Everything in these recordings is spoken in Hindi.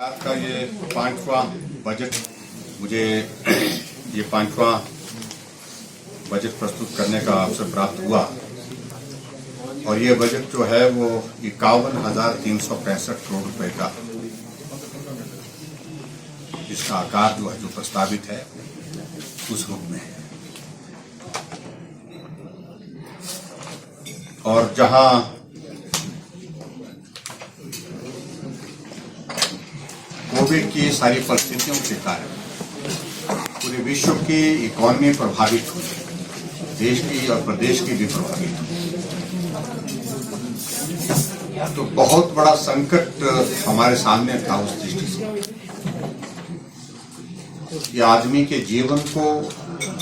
का ये 5वां बजट, मुझे ये 5वां बजट प्रस्तुत करने का अवसर प्राप्त हुआ और ये बजट जो है वो 51,365 करोड़ रुपए का इसका आकार जो है जो प्रस्तावित है उस रूप में है। और जहां कोविड की सारी परिस्थितियों के कारण पूरे विश्व की इकोनॉमी प्रभावित हुई, देश की और प्रदेश की भी प्रभावित हुई, तो बहुत बड़ा संकट हमारे सामने था। उस दृष्टि से कि आदमी के जीवन को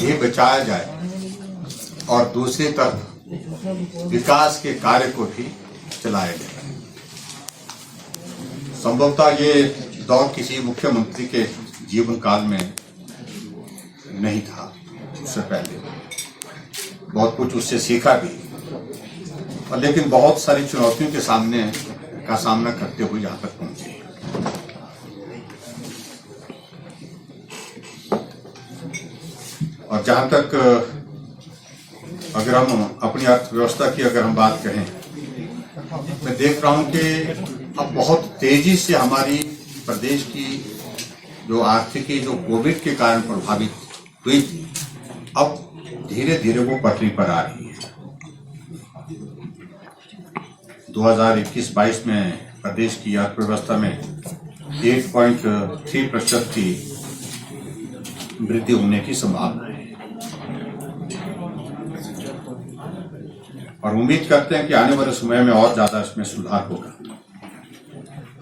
भी बचाया जाए और दूसरी तरफ विकास के कार्य को भी चलाया जाए। संभवतः ये दौर किसी मुख्यमंत्री के जीवन काल में नहीं था। उससे पहले बहुत कुछ उससे सीखा भी, और लेकिन बहुत सारी चुनौतियों के सामना करते हुए यहाँ तक पहुंचे। और जहां तक अगर हम अपनी अर्थव्यवस्था की अगर हम बात करें, मैं देख रहा हूं कि अब बहुत तेजी से हमारी प्रदेश की जो आर्थिकी जो कोविड के कारण प्रभावित हुई थी, अब धीरे धीरे वो पटरी पर आ रही है। 2021-22 में प्रदेश की अर्थव्यवस्था में 8.3% की वृद्धि होने की संभावना है और उम्मीद करते हैं कि आने वाले समय में और ज्यादा इसमें सुधार होगा।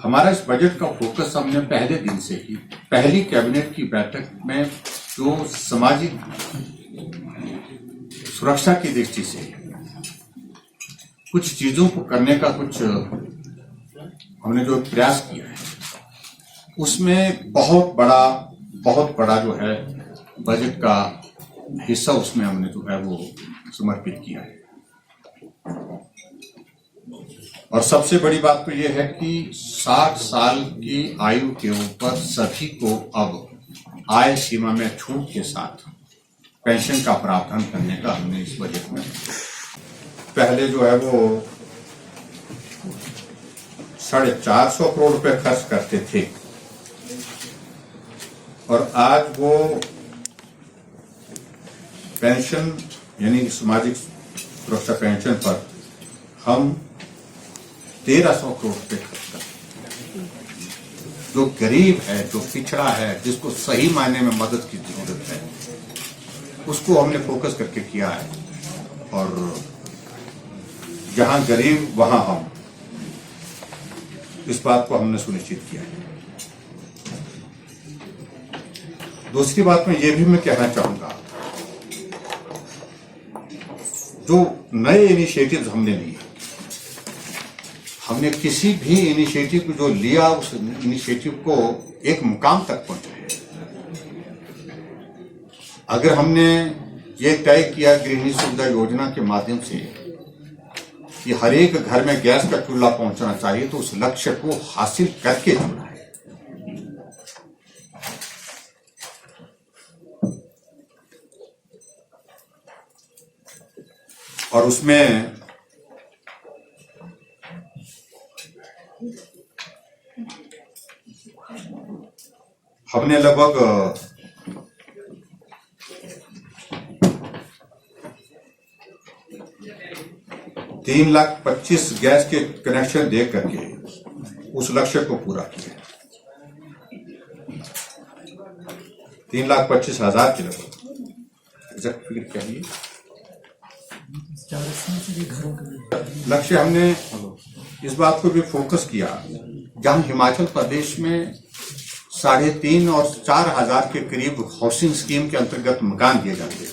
हमारा इस बजट का फोकस हमने पहले दिन से ही पहली कैबिनेट की बैठक में जो सामाजिक सुरक्षा की दृष्टि से कुछ चीजों को करने का कुछ हमने जो प्रयास किया है, उसमें बहुत बड़ा जो है बजट का हिस्सा उसमें हमने जो है वो समर्पित किया है। और सबसे बड़ी बात तो यह है कि 60 साल की आयु के ऊपर सभी को अब आय सीमा में छूट के साथ पेंशन का प्रावधान करने का हमने इस बजट में, पहले जो है वो 450 करोड़ रुपए खर्च करते थे और आज वो पेंशन यानी सामाजिक सुरक्षा पेंशन पर हम 1300 करोड़ रुपए खर्च करते हैं। जो गरीब है, जो पिछड़ा है, जिसको सही मायने में मदद की जरूरत है, उसको हमने फोकस करके किया है। और जहां गरीब वहां हम, इस बात को हमने सुनिश्चित किया है। दूसरी बात में ये भी मैं कहना चाहूंगा, जो नए इनिशिएटिव्स हमने लिए, हमने किसी भी इनिशिएटिव को जो लिया उस इनिशिएटिव को एक मुकाम तक पहुंचाया। अगर हमने ये तय किया गृहिणी सुविधा योजना के माध्यम से कि हर एक घर में गैस का चूल्हा पहुंचना चाहिए, तो उस लक्ष्य को हासिल करके चुना है। और उसमें हमने लगभग 3,25,000 गैस के कनेक्शन दे करके उस लक्ष्य को पूरा किया। 3,25,000 के लगभग कहिए लक्ष्य। हमने इस बात को भी फोकस किया, जहां हिमाचल प्रदेश में 3,500 और 4,000 के करीब हाउसिंग स्कीम के अंतर्गत मकान दिए जाते थे,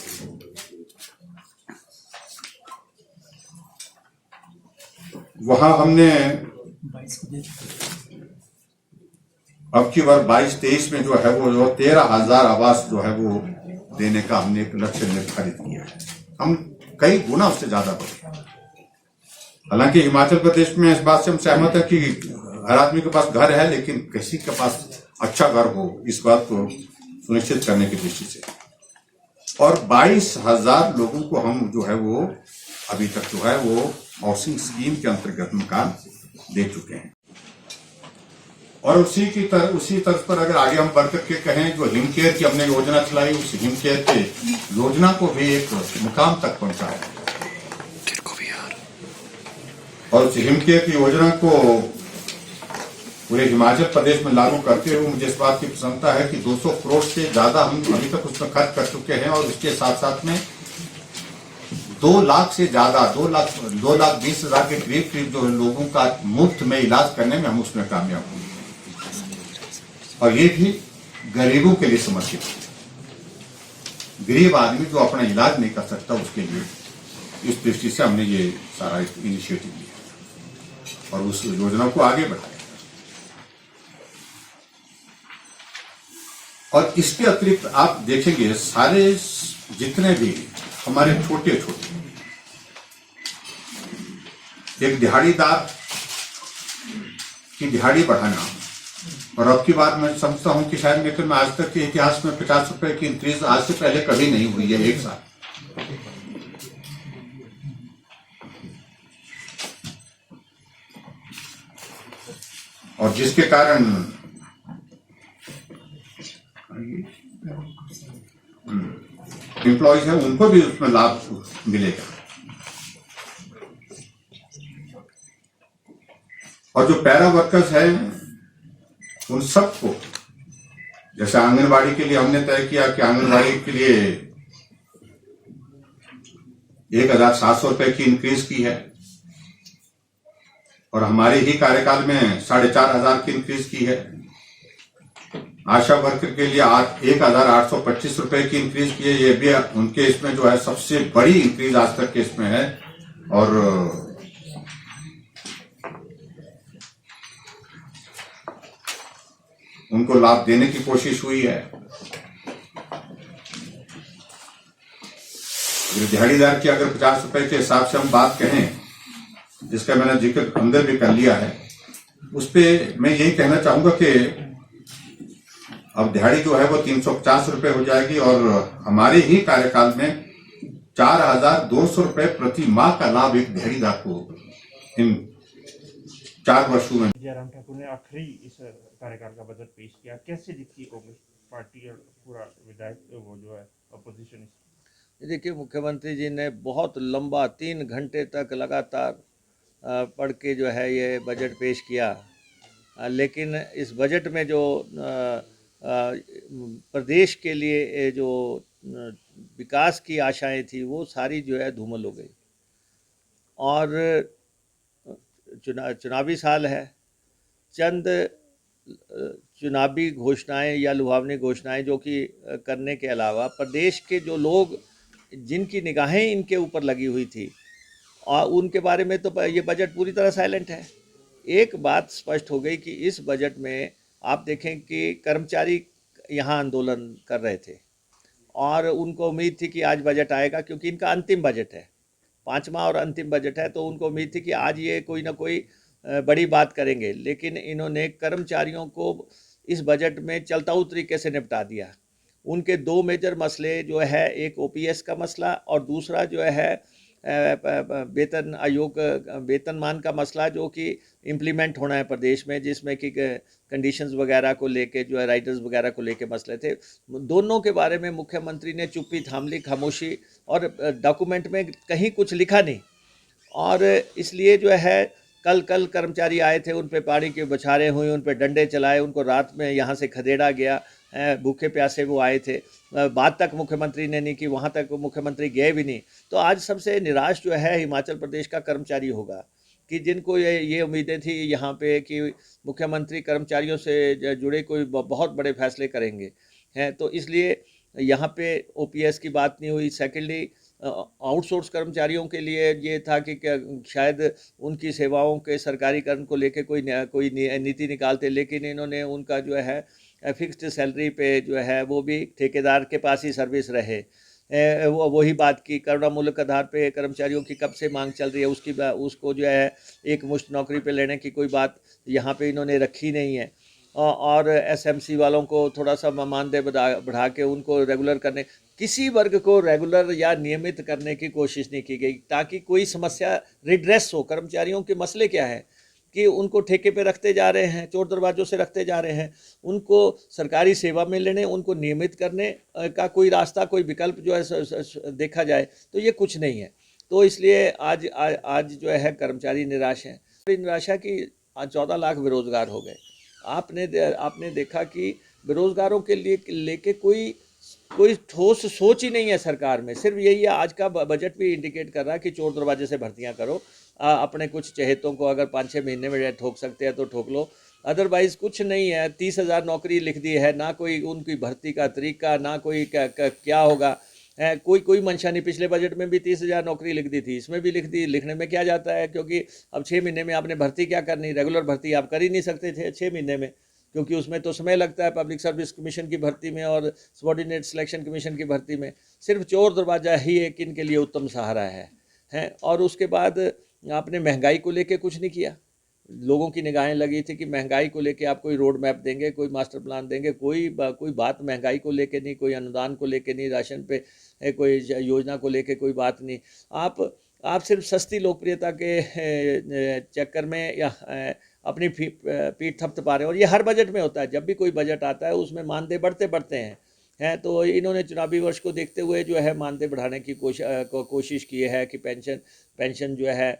वहां हमने अब की बार 22-23 में जो है वो 13,000 आवास जो है वो देने का हमने एक लक्ष्य निर्धारित किया है। हम कई गुना उससे ज्यादा बढ़े। हालांकि हिमाचल प्रदेश में इस बात से हम सहमत है कि हर आदमी के पास घर है, लेकिन किसी के पास अच्छा घर हो, इस बात को सुनिश्चित करने की दृष्टि से। और 22,000 लोगों को हम जो है वो अभी तक जो है वो हाउसिंग स्कीम के अंतर्गत मकान दे चुके हैं। और उसी तर्ज पर अगर आगे हम बढ़ करके कहें, जो हिम केयर की हमने योजना चलाई, उस हिम केयर के योजना को भी एक मुकाम तक पहुंचाया और उस हिम केयर की योजना को पूरे हिमाचल प्रदेश में लागू करते हुए मुझे इस बात की प्रसन्नता है कि 200 करोड़ से ज्यादा हम अभी तक उसमें खर्च कर चुके हैं। और उसके साथ साथ में 2 लाख से ज्यादा 2,20,000 के करीब जो लोगों का मुफ्त में इलाज करने में हम उसमें कामयाब हुए, और ये भी गरीबों के लिए समर्पित है। गरीब आदमी जो अपना इलाज नहीं कर सकता, उसके लिए इस दृष्टि से हमने ये सारा इनिशिएटिव लिया और उस योजना को आगे बढ़ाया। और इसके अतिरिक्त आप देखेंगे सारे जितने भी हमारे छोटे एक दिहाड़ीदार की दिहाड़ी बढ़ाना, और अब की बार मैं समझता हूं कि शायद लेकिन आज तक के इतिहास में 50 रुपए की इंक्रीज आज से पहले कभी नहीं हुई है एक साल। और जिसके कारण एम्प्लॉयज है उनको भी उसमें लाभ मिलेगा। और जो पैरा वर्कर्स हैं उन सबको, जैसे आंगनबाड़ी के लिए हमने तय किया कि आंगनबाड़ी के लिए 1,700 रुपए की इंक्रीज की है, और हमारे ही कार्यकाल में 4,500 की इंक्रीज की है। आशा वर्कर के लिए 1,825 रुपए की इंक्रीज की है, ये भी उनके इसमें जो है सबसे बड़ी इंक्रीज आज तक के इसमें है। और उनको लाभ देने की कोशिश हुई है। दिहाड़ीदार की अगर 50 रुपए के हिसाब से हम बात कहें, जिसका मैंने जिक्र अंदर भी कर लिया है, उस पे मैं यही कहना चाहूंगा कि अब दिहाड़ी जो है वो 350 रुपए हो जाएगी, और हमारे ही कार्यकाल में 4,200 रुपए प्रति माह का लाभ एक दिहाड़ीदार को इन 4 वर्षों में। जयराम ठाकुर ने आखिरी इस कार्यकाल का बजट पेश किया, कैसे दिखती है कांग्रेस पार्टी और पूरा विधायक वो जो है अपोजिशन? देखिए, मुख्यमंत्री जी ने बहुत लंबा 3 घंटे तक लगातार पढ़ के जो है ये बजट पेश किया, लेकिन इस बजट में जो प्रदेश के लिए जो विकास की आशाएं थी वो सारी जो है धूमिल हो गई। और चुनावी साल है, चंद चुनावी घोषणाएं या लुभावनी घोषणाएं जो कि करने के अलावा प्रदेश के जो लोग जिनकी निगाहें इनके ऊपर लगी हुई थी और उनके बारे में तो ये बजट पूरी तरह साइलेंट है। एक बात स्पष्ट हो गई कि इस बजट में आप देखें कि कर्मचारी यहाँ आंदोलन कर रहे थे और उनको उम्मीद थी कि आज बजट आएगा, क्योंकि इनका अंतिम बजट है, 5वां और अंतिम बजट है, तो उनको उम्मीद थी कि आज ये कोई ना कोई बड़ी बात करेंगे। लेकिन इन्होंने कर्मचारियों को इस बजट में चलताऊ तरीके से निपटा दिया। उनके 2 मेजर मसले जो है, एक ओपीएस का मसला और दूसरा जो है वेतन आयोग वेतनमान का मसला, जो कि इम्प्लीमेंट होना है प्रदेश में, जिसमें कि कंडीशंस वगैरह को लेके जो है राइटर्स वगैरह को लेके मसले थे। दोनों के बारे में मुख्यमंत्री ने चुप्पी थाम ली, खामोशी, और डॉक्यूमेंट में कहीं कुछ लिखा नहीं। और इसलिए जो है कल कर्मचारी आए थे, उन पे पानी की बौछारें हुई, उन पे डंडे चलाए, उनको रात में यहाँ से खदेड़ा गया, भूखे प्यासे वो आए थे, बात तक मुख्यमंत्री ने नहीं की, वहाँ तक मुख्यमंत्री गए भी नहीं। तो आज सबसे निराश जो है हिमाचल प्रदेश का कर्मचारी होगा, कि जिनको ये उम्मीदें थी यहाँ पे कि मुख्यमंत्री कर्मचारियों से जुड़े कोई बहुत बड़े फैसले करेंगे हैं, तो इसलिए यहाँ पे ओपीएस की बात नहीं हुई। सेकेंडली, आउटसोर्स कर्मचारियों के लिए ये था कि शायद उनकी सेवाओं के सरकारीकरण को लेके कोई नीति निकालते, लेकिन इन्होंने उनका जो है फिक्स्ड सैलरी पे जो है वो भी ठेकेदार के पास ही सर्विस रहे। वही बात की करुणामूलक आधार पे कर्मचारियों की कब से मांग चल रही है, उसको जो है एक मुश्त नौकरी पे लेने की कोई बात यहाँ पे इन्होंने रखी नहीं है। और एसएमसी वालों को थोड़ा सा मानदेय बढ़ा के उनको रेगुलर करने, किसी वर्ग को रेगुलर या नियमित करने की कोशिश नहीं की गई ताकि कोई समस्या रिड्रेस हो। कर्मचारियों के मसले क्या है कि उनको ठेके पे रखते जा रहे हैं, चोर दरवाजों से रखते जा रहे हैं, उनको सरकारी सेवा में लेने, उनको नियमित करने का कोई रास्ता, कोई विकल्प जो है देखा जाए तो ये कुछ नहीं है। तो इसलिए आज जो है कर्मचारी निराश हैं। निराशा की आज 14 लाख बेरोजगार हो गए। आपने देखा कि बेरोजगारों के लिए लेके कोई ठोस सोच ही नहीं है सरकार में। सिर्फ यही है, आज का बजट भी इंडिकेट कर रहा है कि चोर दरवाजे से भर्तियां करो, अपने कुछ चहेतों को अगर 5-6 महीने में ठोक सकते हैं तो ठोक लो, अदरवाइज कुछ नहीं है। 30,000 नौकरी लिख दी है, ना कोई उनकी भर्ती का तरीका, ना कोई क्या होगा है, कोई मंशा नहीं। पिछले बजट में भी 30,000 नौकरी लिख दी थी, इसमें भी लिख दी। लिखने में क्या जाता है, क्योंकि अब 6 महीने में आपने भर्ती क्या करनी, रेगुलर भर्ती आप कर ही नहीं सकते थे 6 महीने में, क्योंकि उसमें तो समय लगता है पब्लिक सर्विस कमीशन की भर्ती में और सबॉर्डिनेट सिलेक्शन कमीशन की भर्ती में। सिर्फ चोर दरवाजा ही एक इनके लिए उत्तम सहारा है। और उसके बाद आपने महंगाई को लेके कुछ नहीं किया। लोगों की निगाहें लगी थी कि महंगाई को लेके आप कोई रोड मैप देंगे, कोई मास्टर प्लान देंगे, कोई बात महंगाई को लेके नहीं, कोई अनुदान को लेके नहीं, राशन पे कोई योजना को लेके कोई बात नहीं। आप सिर्फ सस्ती लोकप्रियता के चक्कर में या अपनी पीठ थपथपा रहे हैं। और ये हर बजट में होता है, जब भी कोई बजट आता है उसमें मानदेय बढ़ते हैं। तो इन्होंने चुनावी वर्ष को देखते हुए जो है मानदेय बढ़ाने की कोशिश की है कि पेंशन जो है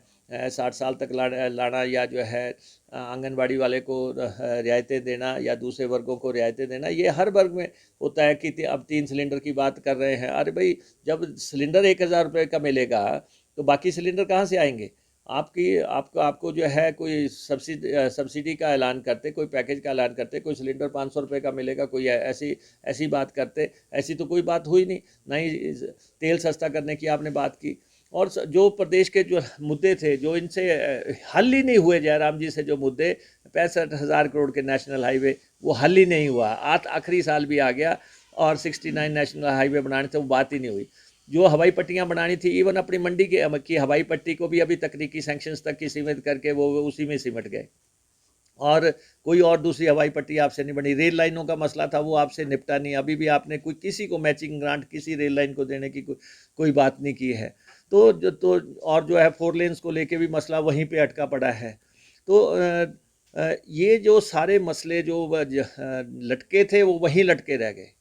60 साल तक लाना, या जो है आंगनबाड़ी वाले को रियायतें देना या दूसरे वर्गों को रियायतें देना। ये हर वर्ग में होता है कि अब 3 सिलेंडर की बात कर रहे हैं। अरे भाई, जब सिलेंडर 1,000 रुपये का मिलेगा तो बाकी सिलेंडर कहाँ से आएंगे? आपको जो है कोई सब्सिडी का ऐलान करते, कोई पैकेज का ऐलान करते, कोई सिलेंडर 500 रुपये का मिलेगा, कोई ऐसी बात करते। ऐसी तो कोई बात हुई नहीं। ना ही तेल सस्ता करने की आपने बात की। और जो प्रदेश के जो मुद्दे थे, जो इनसे हल ही नहीं हुए, जयराम जी से जो मुद्दे 65,000 करोड़ के नेशनल हाईवे, वो हल ही नहीं हुआ। आखिरी साल भी आ गया और 69 नेशनल हाईवे बनाने थे, वो बात ही नहीं हुई। जो हवाई पट्टियां बनानी थी, इवन अपनी मंडी की हवाई पट्टी को भी अभी तकनीकी सैंक्शंस तक की सीमित करके वो उसी में सिमट गए। और कोई और दूसरी हवाई पट्टी आपसे नहीं बनी। रेल लाइनों का मसला था, वो आपसे निपटा नहीं। अभी भी आपने किसी को मैचिंग ग्रांट किसी रेल लाइन को देने की कोई बात नहीं की है। तो और जो है 4 लेन्स को लेके भी मसला वहीं पे अटका पड़ा है। तो ये जो सारे मसले जो लटके थे वो वहीं लटके रह गए।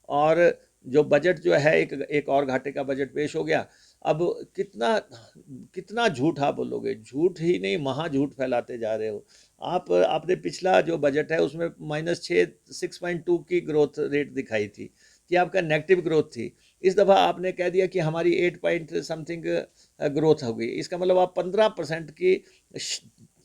और जो बजट जो है एक और घाटे का बजट पेश हो गया। अब कितना झूठ आप बोलोगे? झूठ ही नहीं, महाझूठ फैलाते जा रहे हो। आपने पिछला जो बजट है उसमें -6.2 की ग्रोथ रेट दिखाई थी कि आपका नेगेटिव ग्रोथ थी। इस दफ़ा आपने कह दिया कि हमारी 8 पॉइंट समथिंग ग्रोथ हो गई। इसका मतलब आप 15% की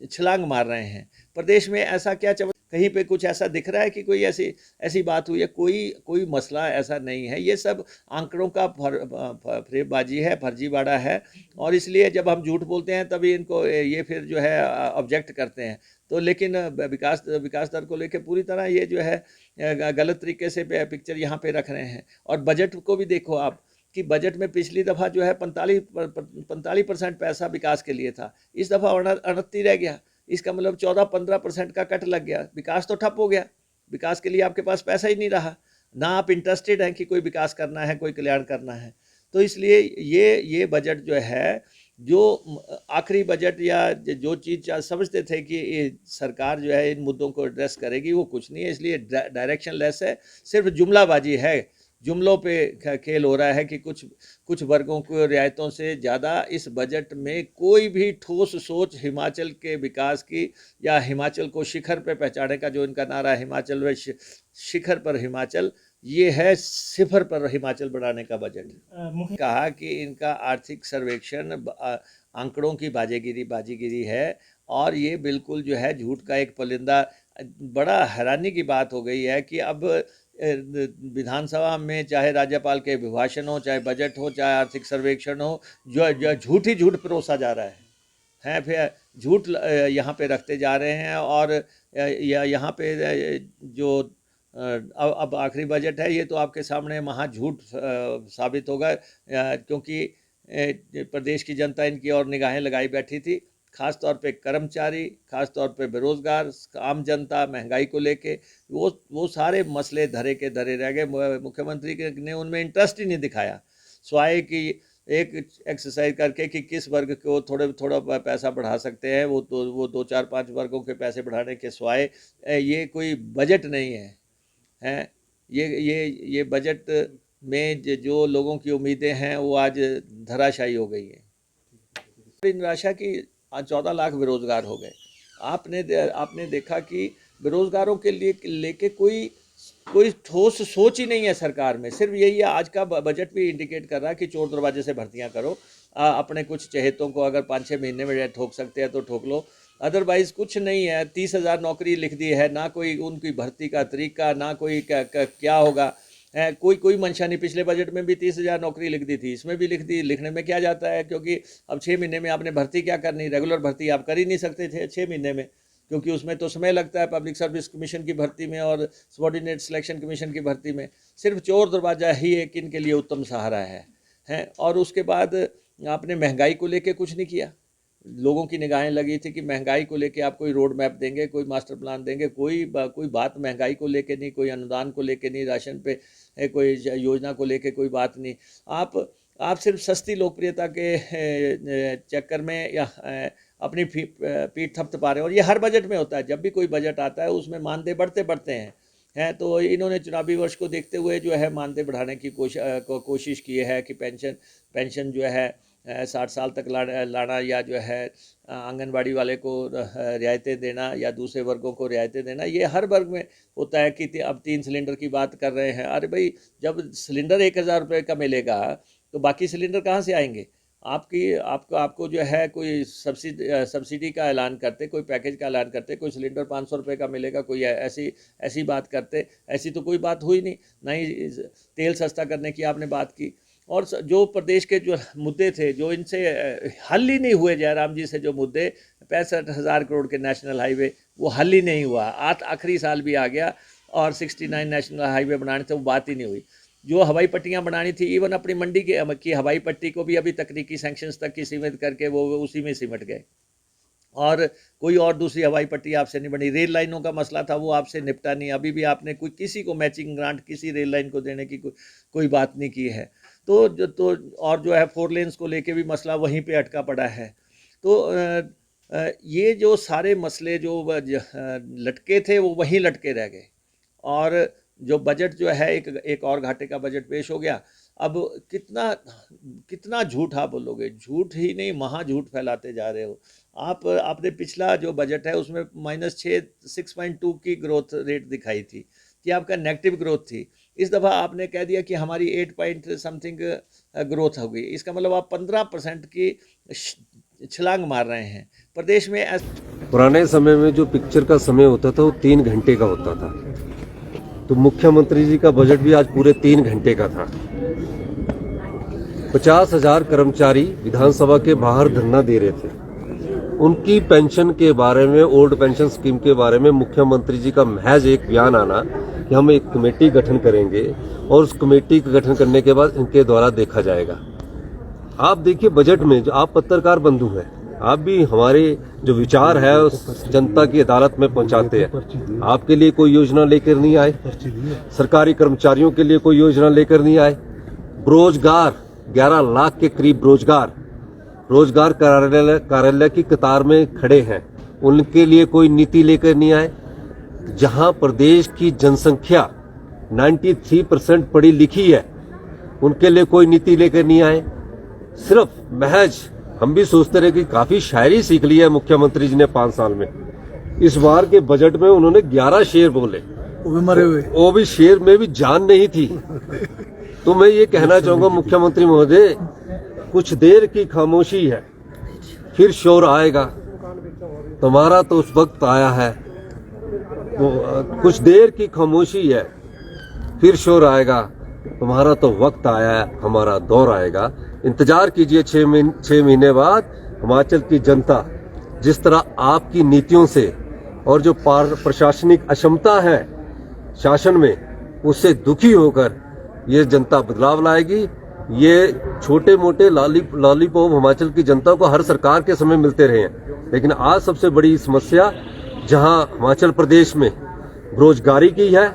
छलांग मार रहे हैं। प्रदेश में ऐसा क्या कहीं पे कुछ ऐसा दिख रहा है कि कोई ऐसी बात हुई है? कोई मसला ऐसा नहीं है। ये सब आंकड़ों का फरेबबाजी है, फर्जीवाड़ा है। और इसलिए जब हम झूठ बोलते हैं तभी इनको ये फिर जो है ऑब्जेक्ट करते हैं। तो लेकिन विकास दर को लेकर पूरी तरह ये जो है गलत तरीके से पिक्चर यहाँ पे रख रहे हैं। और बजट को भी देखो आप कि बजट में पिछली दफ़ा जो है 45% पैसा विकास के लिए था, इस दफ़ा 29 रह गया। इसका मतलब 14-15% का कट लग गया। विकास तो ठप हो गया। विकास के लिए आपके पास पैसा ही नहीं रहा, ना आप इंटरेस्टेड हैं कि कोई विकास करना है, कोई कल्याण करना है। तो इसलिए ये बजट जो है, जो आखिरी बजट या जो चीज़ समझते थे कि ये सरकार जो है इन मुद्दों को एड्रेस करेगी, वो कुछ नहीं है। इसलिए डायरेक्शन लेस है, सिर्फ जुमलाबाजी है। जुमलों पे खेल हो रहा है कि कुछ वर्गों को रियायतों से ज़्यादा इस बजट में कोई भी ठोस सोच हिमाचल के विकास की या हिमाचल को शिखर पे पहुंचाने का जो इनका नारा है, हिमाचल व शिखर पर हिमाचल, ये है सिफर पर हिमाचल बनाने का बजट। कहा कि इनका आर्थिक सर्वेक्षण आंकड़ों की बाजीगिरी है और ये बिल्कुल जो है झूठ का एक पुलिंदा। बड़ा हैरानी की बात हो गई है कि अब विधानसभा में चाहे राज्यपाल के अभिभाषण हो, चाहे बजट हो, चाहे आर्थिक सर्वेक्षण हो, जो झूठ ही झूठ परोसा जा रहा है। फिर झूठ यहाँ पे रखते जा रहे हैं। और यहाँ पे जो अब आखिरी बजट है, ये तो आपके सामने महा झूठ साबित होगा, क्योंकि प्रदेश की जनता इनकी और निगाहें लगाई बैठी थी। खास तौर पे कर्मचारी, खास तौर पे बेरोजगार, आम जनता, महंगाई को लेके वो सारे मसले धरे के धरे रह गए। मुख्यमंत्री ने उनमें इंटरेस्ट ही नहीं दिखाया, स्वाय की एक एक्सरसाइज करके कि किस वर्ग को थोड़ा पैसा बढ़ा सकते हैं, वो 2-4-5 वर्गों के पैसे बढ़ाने के स्वाय ये कोई बजट नहीं है। ये बजट में जो लोगों की उम्मीदें हैं वो आज धराशायी हो गई है। निराशा की आज 14 लाख बेरोजगार हो गए। आपने देखा कि बेरोजगारों के लिए लेके कोई ठोस सोच ही नहीं है सरकार में। सिर्फ यही है, आज का बजट भी इंडिकेट कर रहा है कि चोर दरवाजे से भर्तियां करो, अपने कुछ चहेतों को अगर 5-6 महीने में ठोक सकते हैं तो ठोक लो, अदरवाइज कुछ नहीं है। 30,000 नौकरी लिख दी है, ना कोई उनकी भर्ती का तरीका, ना कोई क्या होगा, कोई मंशा नहीं। पिछले बजट में भी 30,000 नौकरी लिख दी थी, इसमें भी लिख दी। लिखने में क्या जाता है, क्योंकि अब 6 महीने में आपने भर्ती क्या करनी, रेगुलर भर्ती आप कर ही नहीं सकते थे 6 महीने में, क्योंकि उसमें तो समय लगता है पब्लिक सर्विस कमीशन की भर्ती में और सबॉर्डिनेट सिलेक्शन कमीशन की भर्ती में। सिर्फ चोर दरवाजा ही एक इनके लिए उत्तम सहारा है। और उसके बाद आपने महंगाई को लेके कुछ नहीं किया। लोगों की निगाहें लगी थी कि महंगाई को लेके आप कोई रोड मैप देंगे, कोई मास्टर प्लान देंगे, कोई बात महंगाई को लेके नहीं, कोई अनुदान को लेके नहीं, राशन पे कोई योजना को लेके कोई बात नहीं। आप सिर्फ सस्ती लोकप्रियता के चक्कर में या अपनी पीठ थपथपा रहे हैं। और ये हर बजट में होता है, जब भी कोई बजट आता है उसमें मानदेय बढ़ते हैं। तो इन्होंने चुनावी वर्ष को देखते हुए जो है मानदेय बढ़ाने की कोशिश की है कि पेंशन जो है 60 साल तक लाना, या जो है आंगनबाड़ी वाले को रियायतें देना या दूसरे वर्गों को रियायतें देना। ये हर वर्ग में होता है कि अब 3 सिलेंडर की बात कर रहे हैं। अरे भाई, जब सिलेंडर 1,000 रुपये का मिलेगा तो बाकी सिलेंडर कहाँ से आएंगे? आपको जो है कोई सब्सिडी का ऐलान करते, कोई पैकेज का ऐलान करते, कोई सिलेंडर 500 रुपये का मिलेगा, कोई ऐसी बात करते। ऐसी तो कोई बात हुई नहीं, ना ही तेल सस्ता करने की आपने बात की। और जो प्रदेश के जो मुद्दे थे, जो इनसे हल ही नहीं हुए, जयराम जी से जो मुद्दे 65,000 करोड़ के नेशनल हाईवे, वो हल ही नहीं हुआ। आखिरी साल भी आ गया और 69 नेशनल हाईवे बनाने थे, वो बात ही नहीं हुई। जो हवाई पट्टियां बनानी थी, इवन अपनी मंडी की हवाई पट्टी को भी अभी तकनीकी सैंक्शंस तक की सीमित करके वो उसी में सिमट गए, और कोई और दूसरी हवाई पट्टी आपसे नहीं बनी। रेल लाइनों का मसला था, वो आपसे निपटा नहीं। अभी भी आपने किसी को मैचिंग ग्रांट किसी रेल लाइन को देने की कोई बात नहीं की है। तो और जो है 4 लेन्स को लेके भी मसला वहीं पे अटका पड़ा है। तो ये जो सारे मसले जो लटके थे वो वहीं लटके रह गए, और जो बजट जो है एक और घाटे का बजट पेश हो गया। अब कितना झूठ आप बोलोगे? झूठ ही नहीं, महा झूठ फैलाते जा रहे हो। आपने पिछला जो बजट है उसमें -6.2 की ग्रोथ रेट दिखाई थी कि आपका नेगेटिव ग्रोथ थी। इस दफ़ा आपने कह दिया कि हमारी 8 पॉइंट समथिंग ग्रोथ हो गई। इसका मतलब आप 15% की छलांग मार रहे हैं प्रदेश में। पुराने समय में जो पिक्चर का समय होता था वो 3 घंटे का होता था, तो मुख्यमंत्री जी का बजट भी आज पूरे 3 घंटे का था। 50,000 कर्मचारी विधानसभा के बाहर धरना दे रहे थे। उनकी पेंशन के बारे में, ओल्ड पेंशन स्कीम के बारे में मुख्यमंत्री जी का महज एक बयान आना कि हम एक कमेटी गठन करेंगे और उस कमेटी का गठन करने के बाद इनके द्वारा देखा जाएगा। आप देखिए बजट में, जो आप पत्रकार बंधु हैं, आप भी हमारे जो विचार है उस जनता की अदालत में पहुंचाते हैं। आपके लिए कोई योजना लेकर नहीं आए, सरकारी कर्मचारियों के लिए कोई योजना लेकर नहीं आए। रोजगार 11 लाख के करीब रोजगार कार्यालय की कतार में खड़े हैं, उनके लिए कोई नीति लेकर नहीं आए। जहां प्रदेश की जनसंख्या 93% पढ़ी लिखी है, उनके लिए कोई नीति लेकर नहीं आए। सिर्फ महज हम भी सोचते रहे कि काफी शायरी सीख ली है मुख्यमंत्री जी ने 5 साल में। इस बार के बजट में उन्होंने 11 शेर बोले, वो भी मरे हुए, वो भी शेर में भी जान नहीं थी। तो मैं ये कहना चाहूंगा मुख्यमंत्री महोदय, कुछ देर की खामोशी है, फिर शोर आएगा। तुम्हारा तो उस वक्त आया है, कुछ देर की खामोशी है, फिर शोर आएगा। तुम्हारा तो वक्त आया है, हमारा दौर आएगा। इंतजार कीजिए 6 महीने बाद हिमाचल की जनता जिस तरह आपकी नीतियों से और जो प्रशासनिक अक्षमता है शासन में, उससे दुखी होकर ये जनता बदलाव लाएगी। ये छोटे मोटे लॉलीपॉप हिमाचल की जनता को हर सरकार के समय मिलते रहे हैं, लेकिन आज सबसे बड़ी समस्या जहां हिमाचल प्रदेश में बेरोजगारी की है,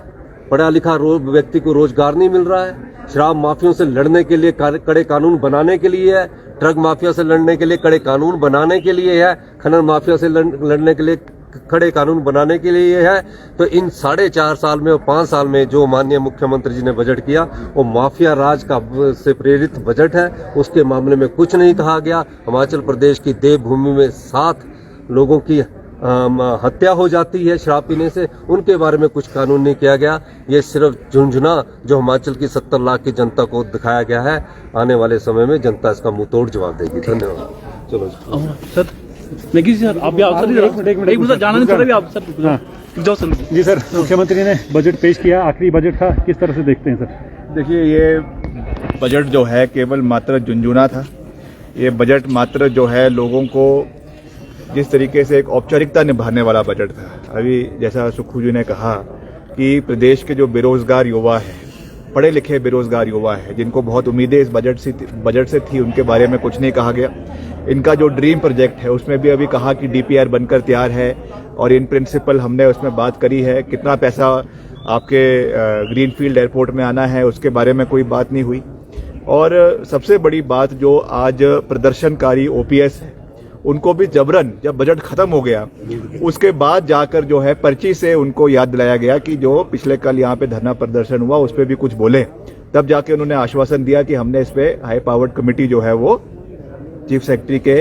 पढ़ा लिखा व्यक्ति को रोजगार नहीं मिल रहा है, शराब माफियों से लड़ने के लिए कड़े कानून बनाने के लिए है, ड्रग माफिया से लड़ने के लिए कड़े कानून बनाने के लिए है, खनन माफिया से लड़ने के लिए कड़े कानून बनाने के लिए है। तो इन 4.5 साल में और 5 साल में जो माननीय मुख्यमंत्री जी ने बजट किया वो माफिया राज का से प्रेरित बजट है। उसके मामले में कुछ नहीं कहा गया। हिमाचल प्रदेश की देवभूमि में 7 लोगों की हत्या हो जाती है शराब पीने से, उनके बारे में कुछ कानून नहीं किया गया। ये सिर्फ झुंझुना जो हिमाचल की 70 लाख की जनता को दिखाया गया है। आने वाले समय में जनता इसका मुंह तोड़ जवाब देगी। धन्यवाद। चलो सर, नेगी सर, आप भी आप सर एक मिनट जाना नहीं पड़ेगा आप सर। जाओ सर। जी सर, मुख्यमंत्री ने बजट पेश किया, आखिरी बजट था, किस तरह से देखते हैं सर? देखिए, ये बजट जो है केवल मात्र झुंझुना था। ये बजट मात्र जो है लोगों को जिस तरीके से एक औपचारिकता निभाने वाला बजट था। अभी जैसा सुक्खू जी ने कहा कि प्रदेश के जो बेरोजगार युवा है, पढ़े लिखे बेरोजगार युवा है, जिनको बहुत उम्मीदें इस बजट से थी, उनके बारे में कुछ नहीं कहा गया। इनका जो ड्रीम प्रोजेक्ट है उसमें भी अभी कहा कि डीपीआर बनकर तैयार है और इन प्रिंसिपल हमने उसमें बात करी है। कितना पैसा आपके ग्रीनफील्ड एयरपोर्ट में आना है उसके बारे में कोई बात नहीं हुई। और सबसे बड़ी बात जो आज प्रदर्शनकारी ओपीएस है उनको भी जबरन जब बजट खत्म हो गया उसके बाद जाकर जो है पर्ची से उनको याद दिलाया गया कि जो पिछले कल यहाँ पे धरना प्रदर्शन हुआ उस पर भी कुछ बोले। तब जाके उन्होंने आश्वासन दिया कि हमने इस पे हाई पावर्ड कमेटी जो है वो चीफ सेक्रेटरी के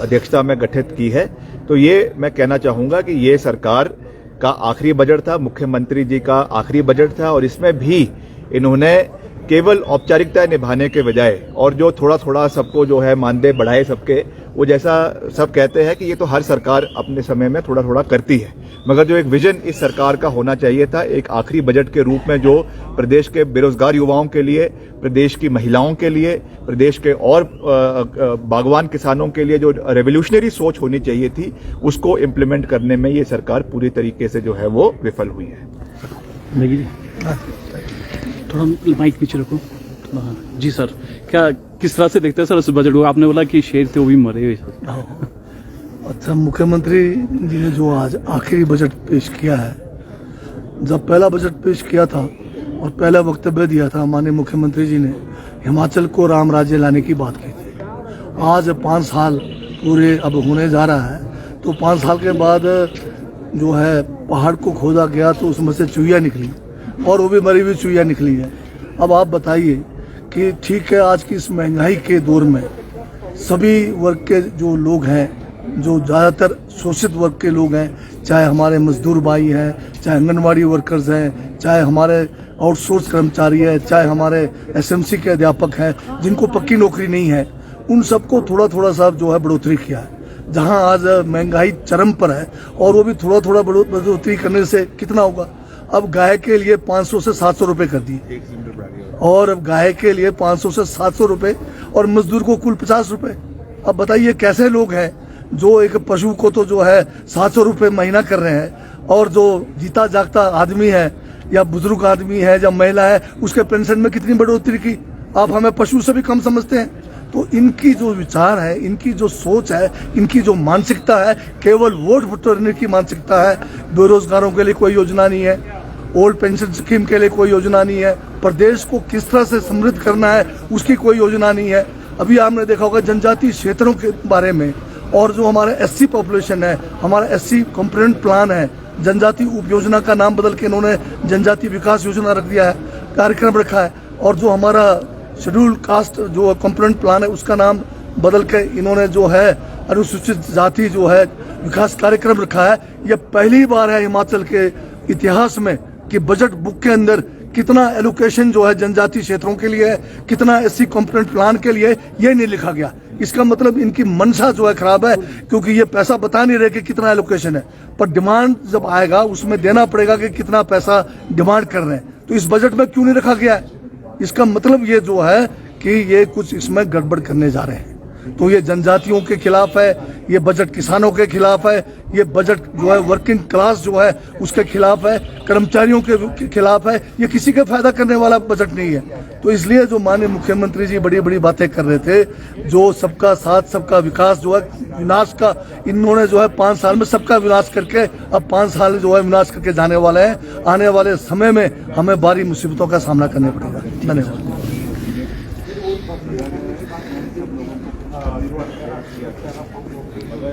अध्यक्षता में गठित की है। तो ये मैं कहना चाहूंगा कि ये सरकार का आखिरी बजट था, मुख्यमंत्री जी का आखिरी बजट था और इसमें भी इन्होंने केवल औपचारिकता निभाने के बजाय और जो थोड़ा थोड़ा सबको जो है मानदेय बढ़ाए सबके, वो जैसा सब कहते हैं कि ये तो हर सरकार अपने समय में थोड़ा थोड़ा करती है, मगर जो एक विजन इस सरकार का होना चाहिए था एक आखिरी बजट के रूप में जो प्रदेश के बेरोजगार युवाओं के लिए, प्रदेश की महिलाओं के लिए, प्रदेश के और बागवान किसानों के लिए जो रेवोल्यूशनरी सोच होनी चाहिए थी उसको इम्प्लीमेंट करने में ये सरकार पूरी तरीके से जो है वो विफल हुई है। थोड़ा माइक पीछे रखो। जी सर, क्या किस तरह से देखते हैं सर इस बजट को? आपने बोला कि शेर थे वो भी मरे हुए। अच्छा, मुख्यमंत्री जी ने जो आज आखिरी बजट पेश किया है, जब पहला बजट पेश किया था और पहला वक्तव्य दिया था माननीय मुख्यमंत्री जी ने हिमाचल को राम राज्य लाने की बात की थी। आज 5 साल पूरे अब होने जा रहा है, तो 5 साल के बाद जो है पहाड़ को खोदा गया तो उसमें से चुहिया निकली और वो भी मरी हुई चुहिया निकली है। अब आप बताइए कि ठीक है, आज की इस महंगाई के दौर में सभी वर्ग के जो लोग हैं, जो ज़्यादातर शोषित वर्ग के लोग हैं, चाहे हमारे मजदूर भाई हैं, चाहे आंगनवाड़ी वर्कर्स हैं, चाहे हमारे आउटसोर्स कर्मचारी हैं, चाहे हमारे एसएमसी के अध्यापक हैं, जिनको पक्की नौकरी नहीं है, उन सबको थोड़ा थोड़ा सा जो है बढ़ोतरी किया है। जहां आज महंगाई चरम पर है और वो भी थोड़ा थोड़ा बढ़ोतरी करने से कितना होगा? अब गाय के लिए 500 से 700 रुपए कर दिए, और अब गाय के लिए 500 से 700 रुपए और मजदूर को कुल 50 रुपए। अब बताइए कैसे लोग हैं जो एक पशु को तो जो है 700 रुपए महीना कर रहे हैं, और जो जीता जागता आदमी है या बुजुर्ग आदमी है या महिला है उसके पेंशन में कितनी बढ़ोतरी की? आप हमें पशु से भी कम समझते हैं। तो इनकी जो विचार है, इनकी जो सोच है, इनकी जो मानसिकता है, केवल वोट बटोरने की मानसिकता है। बेरोजगारों के लिए कोई योजना नहीं है, ओल्ड पेंशन स्कीम के लिए कोई योजना नहीं है, प्रदेश को किस तरह से समृद्ध करना है उसकी कोई योजना नहीं है। अभी आपने देखा होगा जनजातीय क्षेत्रों के बारे में, और जो हमारा एससी पॉपुलेशन है, हमारा एससी कंपोनेंट प्लान है, जनजातीय उप योजना का नाम बदल के इन्होंने जनजातीय विकास योजना रख दिया है, कार्यक्रम रखा है, और जो हमारा शेड्यूल कास्ट जो कंपोनेंट प्लान है उसका नाम बदल के इन्होंने जो है अनुसूचित जाति जो है विकास कार्यक्रम रखा है। यह पहली बार है हिमाचल के इतिहास में कि बजट बुक के अंदर कितना एलोकेशन जो है जनजातीय क्षेत्रों के लिए है, कितना एससी कंपोनेंट प्लान के लिए, ये नहीं लिखा गया। इसका मतलब इनकी मंशा जो है खराब है, क्योंकि ये पैसा बता नहीं रहे कि कितना एलोकेशन है, पर डिमांड जब आएगा उसमें देना पड़ेगा कि कितना पैसा डिमांड कर रहे हैं। तो इस बजट में क्यों नहीं रखा गया है? इसका मतलब ये जो है कि ये कुछ इसमें गड़बड़ करने जा रहे हैं। तो ये जनजातियों के खिलाफ है, ये बजट किसानों के खिलाफ है, ये बजट जो है वर्किंग क्लास जो है उसके खिलाफ है, कर्मचारियों के खिलाफ है। ये किसी का फायदा करने वाला बजट नहीं है। तो इसलिए जो माननीय मुख्यमंत्री जी बड़ी बड़ी बातें कर रहे थे, जो सबका साथ सबका विकास जो है विनाश का, इन्होंने जो है 5 साल में सबका विनाश करके अब 5 साल जो है विनाश करके जाने वाले हैं। आने वाले समय में हमें भारी मुसीबतों का सामना करना पड़ेगा। धन्यवाद।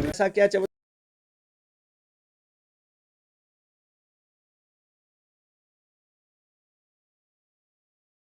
ऐसा क्या